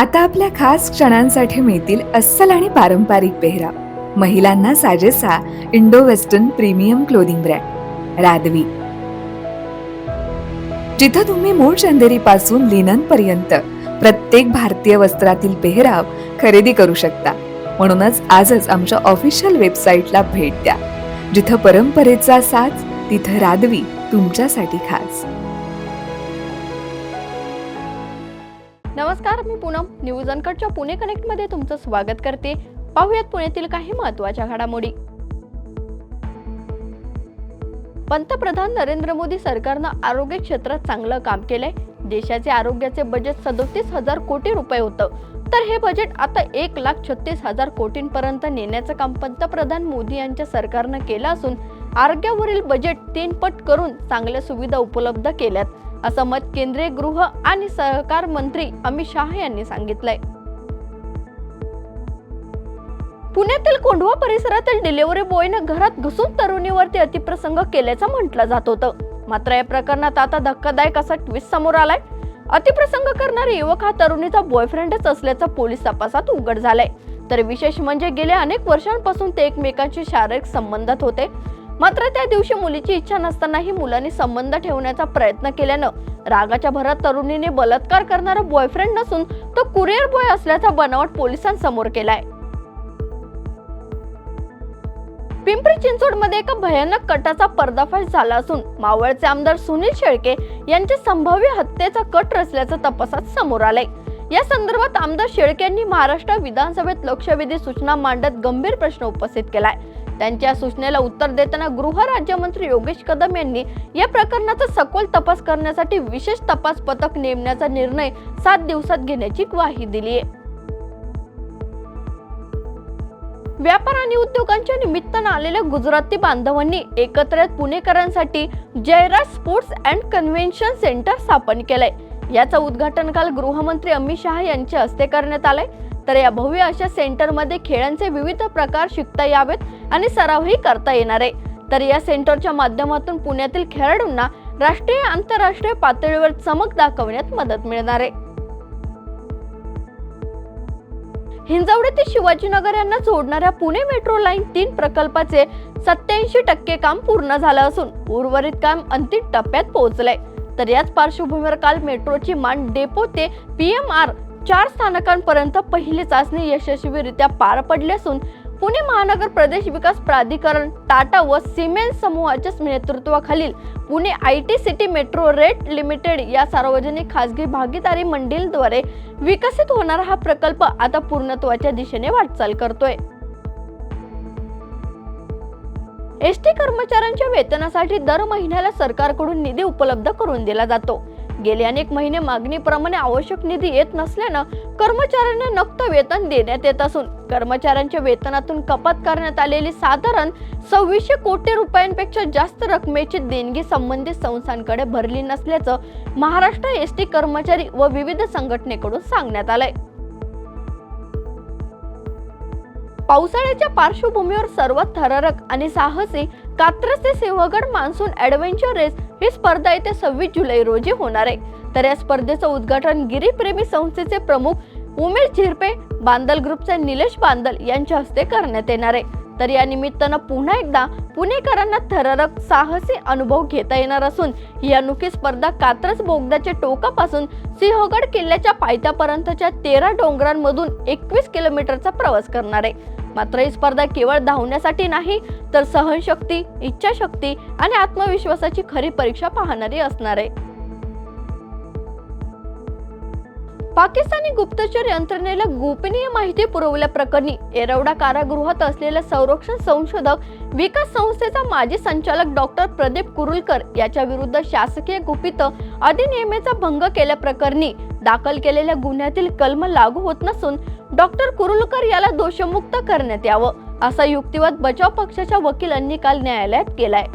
आता आपल्या खास क्षणांसाठी मिळतील अस्सल आणि पारंपरिक पेहराव. महिलांना साजेसा Indo western premium clothing brand Radvi, जिथं तुम्ही मूळ चंदेरी पासून लिनन पर्यंत प्रत्येक भारतीय वस्त्रातील पेहराव खरेदी करू शकता. म्हणूनच आजच आमच्या ऑफिशियल वेबसाईटला भेट द्या. जिथं परंपरेचा साज, तिथं रादवी तुमच्यासाठी खास. नमस्कार, मी पूनम. न्यूज अनकटच्या पुणे कनेक्ट मध्ये तुमचं स्वागत करते. पाहूयात पुण्यातील काही महत्त्वाच्या घडामोडी. पंतप्रधान नरेंद्र मोदी सरकारनं आरोग्य क्षेत्रात चांगलं काम केलंय. देशाचे आरोग्याचे बजेट 37,000 कोटी रुपये होतं, तर हे बजेट आता 1,36,000 कोटींपर्यंत नेण्याचं काम पंतप्रधान मोदी यांच्या सरकारनं केलं असून आरोग्यावरील बजेट 3 पट करून चांगल्या सुविधा उपलब्ध केल्यात, असं मत केंद्रीय गृह आणि सहकार मंत्री अमित शाह यांनी सांगितलंय. पुण्यातील कोंढवा परिसरातील डिलिव्हरी बॉयनं घरात घुसून तरुणीवरती अतिप्रसंग केल्याचं म्हटलं जात होतं. मात्र या प्रकरणात आता धक्कादायक असा ट्विस्ट समोर आलाय. अतिप्रसंग करणारा युवक हा तरुणीचा बॉयफ्रेंडच असल्याचं पोलीस तपासात उघड झालंय. तर विशेष म्हणजे गेल्या अनेक वर्षांपासून ते एकमेकांशी शारीरिक संबंधात होते. मात्र त्या दिवशी मुलीची इच्छा नसतानाही मुलांनी संबंध ठेवण्याचा प्रयत्न केल्यानं रागाच्या भरात तरुणीने बलात्कार करणारा बॉयफ्रेंड नसून तो कुरिअर बॉय असल्याचा बनावट पोलिसांसमोर केलाय. पिंपरी चिंचवडमध्ये एका भयानक कटाचा पर्दाफाश झाला असून मावळचे आमदार सुनील शेळके यांच्या संभाव्य हत्येचा कट रचल्याचं तपासात समोर आलंय. या संदर्भात आमदार शेळके यांनी महाराष्ट्र विधानसभेत लक्षवेधी सूचना मांडत गंभीर प्रश्न उपस्थित केलाय. त्यांच्या सूचनेला उत्तर देताना गृह राज्यमंत्री योगेश कदम यांनी या प्रकरणाचा सखोल तपास करण्यासाठी विशेष तपास पथक नेमण्याचा निर्णय 7 दिवसात घेण्याची ग्वाही दिली आहे. व्यापार आणि उद्योगांच्या निमित्तानं आलेल्या गुजराती बांधवांनी एकत्र पुणेकरांसाठी Jayraj sports and convention centre स्थापन केलंय. याचं उद्घाटन काल गृहमंत्री अमित शाह यांच्या हस्ते करण्यात आलंय. तर या भव्य अशा सेंटरमध्ये खेळांचे विविध प्रकार शिकता यावेत आणि सरावही करता येणार आहे. तर या सेंटरच्या माध्यमातून पुण्यातील खेळाडूंना राष्ट्रीय आंतरराष्ट्रीय पातळीवर चमक दाखवण्यात मदत मिळणार आहे. हिंजवडी ते शिवाजीनगर यांना जोडणाऱ्या पुणे मेट्रो लाईन 3 प्रकल्पाचे 87% काम पूर्ण झालं असून उर्वरित काम अंतिम टप्प्यात पोहोचलंय. तर याच पार्श्वभूमीवर काल मेट्रोची मान डेपो ते PMR 4 स्थानकांपर्यंत पहिली चाचणी यशस्वीरित्या पार पडली असून पुणे महानगर प्रदेश विकास प्राधिकरण, टाटा व सिमेन्स समूहाच्या नेतृत्वाखालील Pune IT city metro rate limited या सार्वजनिक खासगी भागीदारी मंडळाद्वारे विकसित होणारा हा प्रकल्प आता पूर्णत्वाच्या दिशेने वाटचाल करतोय. एसटी कर्मचाऱ्यांच्या वेतनासाठी दर महिन्याला सरकारकडून निधी उपलब्ध करून दिला जातो. गेले अनेक महिने मागणीप्रमाणे आवश्यक निधी येत नसल्यानं कर्मचाऱ्यांना नक्त वेतन देण्यात येत असून कर्मचाऱ्यांच्या वेतनातून कपात करण्यात आलेली साधारण 2600 कोटी रुपयांपेक्षा जास्त रकमेची देणगी संबंधित संस्थांकडे भरली नसल्याचं महाराष्ट्र एसटी कर्मचारी व विविध संघटनेकडून सांगण्यात आलंय. पावसाळ्याच्या पार्श्वभूमीवर सर्वात थरारक आणि साहसी कात्रज ते सिंहगड मान्सून ॲडव्हेंचर रेस ही स्पर्धा येत्या 26 जुलै रोजी होणार आहे. तर या स्पर्धेचं उद्घाटन गिरीप्रेमी संस्थेचे प्रमुख उमेश झिरपे, बांदल ग्रुपचे निलेश बांदल यांच्या हस्ते करण्यात येणार आहे. तर या निमित्तानं पुन्हा एकदा पुणेकरांना थरारक साहसी अनुभव घेता येणार असून ही अनोखी स्पर्धा कात्रज बोगद्याच्या टोकापासून सिंहगड किल्ल्याच्या पायथ्यापर्यंतच्या 13 डोंगरांमधून 21 किलोमीटरचा प्रवास करणार आहे. मात्र ही स्पर्धा केवळ धावण्यासाठी नाही, तर सहनशक्ती, इच्छाशक्ती आणि आत्मविश्वासाची खरी परीक्षा पाहणारी असणार आहे. पाकिस्तानी गुप्तचर यंत्रणेला गोपनीय माहिती पुरवल्याप्रकरणी येरवडा कारागृहात असलेल्या संरक्षण संशोधक विकास संस्थेचा माजी संचालक डॉक्टर प्रदीप कुरुलकर याच्या विरुद्ध शासकीय गुपित अधिनियमाचा भंग केल्याप्रकरणी दाखल केलेल्या गुन्ह्यातील कलम लागू होत नसून डॉक्टर कुरुलकर याला दोषमुक्त करण्यात यावं, असा युक्तिवाद बचाव पक्षाच्या वकिलांनी काल न्यायालयात केलाय.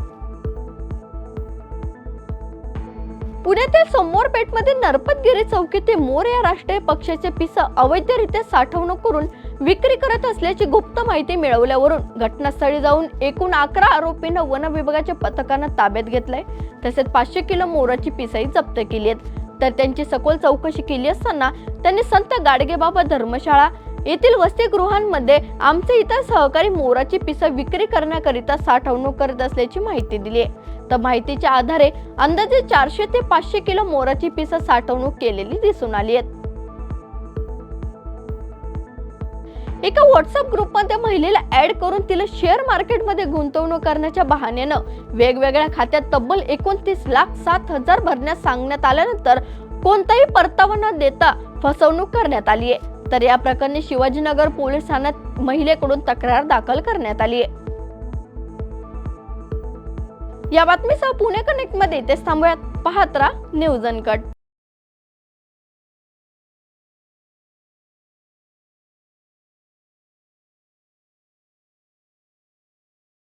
पुण्यातील सोमवारपेठमध्ये नरपतगिरी चौकी ते मोर या राष्ट्रीय पक्षाचे पिस अवैधरित्या साठवणूक करून विक्री करत असल्याची गुप्त माहिती मिळवल्यावरून घटनास्थळी जाऊन एकूण 11 आरोपींना वन विभागाच्या पथकानं ताब्यात घेतलंय. तसेच 500 किलो मोराची पिसही जप्त केली आहेत. तर त्यांची सखोल चौकशी केली असताना त्यांनी संत गाडगेबाबा धर्मशाळा येथील वसतिगृहांमध्ये आमचे इतर सहकारी मोराची पिसं विक्री करण्याकरिता साठवणूक करत असल्याची माहिती दिली आहे. तर माहितीच्या आधारे अंदाजे 400 ते 500 किलो मोराची पिसं साठवणूक केलेली दिसून आली आहेत. एका व्हॉट्सअप ग्रुपमध्ये महिलेला ऍड करून तिला शेअर मार्केटमध्ये गुंतवणूक करण्याच्या बहाण्यानं वेगवेगळ्या खात्यात तब्बल 29,07,000 भरण्यास सांगण्यात आल्यानंतर कोणताही परतावा न देता फसवणूक करण्यात आली आहे. तर या प्रकरणी शिवाजीनगर पोलीस ठाण्यात महिलेकडून तक्रार दाखल करण्यात आली आहे. या बातमीसह पुणे कनेक्ट मध्ये इथेच थांबूयात. पाहत राहा न्यूज अनकट.